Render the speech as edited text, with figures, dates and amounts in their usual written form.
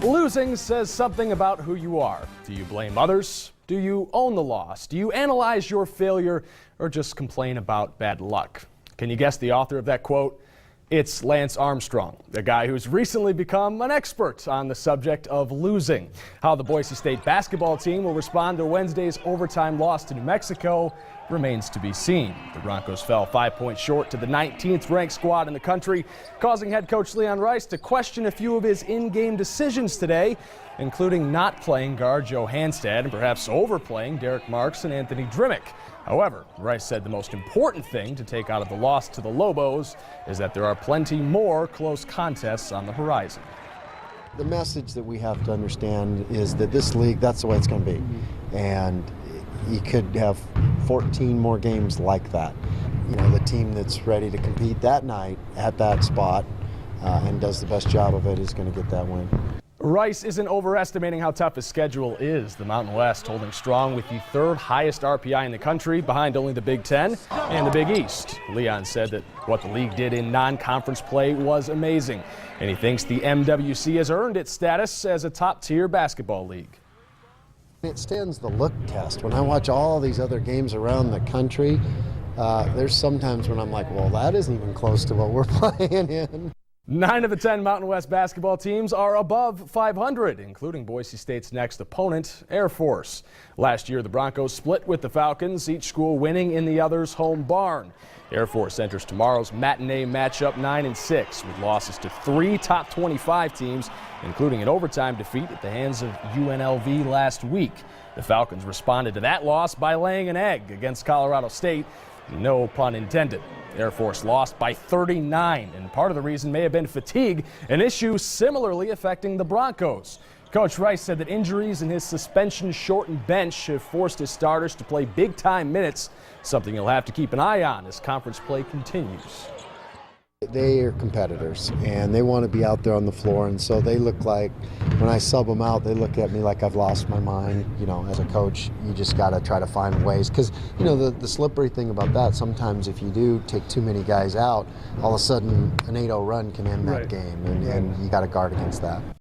Losing says something about who you are. Do you blame others? Do you own the loss? Do you analyze your failure or just complain about bad luck? Can you guess the author of that quote? It's Lance Armstrong, the guy who's recently become an expert on the subject of losing. How the Boise State basketball team will respond to Wednesday's overtime loss to New Mexico remains to be seen. The Broncos fell 5 points short to the 19th ranked squad in the country, causing head coach Leon Rice to question a few of his in-game decisions today, including not playing guard Joe Hanstead and perhaps overplaying Derek Marks and Anthony Drimmick. However, Rice said the most important thing to take out of the loss to the Lobos is that there are plenty more close contests on the horizon. The message that we have to understand is that this league, that's the way it's going to be. And you could have 14 more games like that. You know, the team that's ready to compete that night at that spot and does the best job of it is going to get that win. Rice isn't overestimating how tough his schedule is. The Mountain West holding strong with the third highest RPI in the country, behind only the Big Ten and the Big East. Leon said that what the league did in non-conference play was amazing, and he thinks the MWC has earned its status as a top-tier basketball league. It stands the look test. When I watch all these other games around the country, there's sometimes when I'm like, well, that isn't even close to what we're playing in. 9 of the 10 Mountain West basketball teams are above 500, including Boise State's next opponent, Air Force. Last year, the Broncos split with the Falcons, each school winning in the other's home barn. Air Force enters tomorrow's matinee matchup 9-6, with losses to 3 top 25 teams, including an overtime defeat at the hands of UNLV last week. The Falcons responded to that loss by laying an egg against Colorado State. No pun intended. Air Force lost by 39, and part of the reason may have been fatigue, an issue similarly affecting the Broncos. Coach Rice said that injuries and his suspension-shortened bench have forced his starters to play big-time minutes, something he'll have to keep an eye on as conference play continues. They are competitors, and they want to be out there on the floor, and so they look like, when I sub them out, they look at me like I've lost my mind. You know, as a coach, you just got to try to find ways, because, you know, the slippery thing about that, sometimes if you do take too many guys out, all of a sudden an 8-0 run can end that game, and you got to guard against that.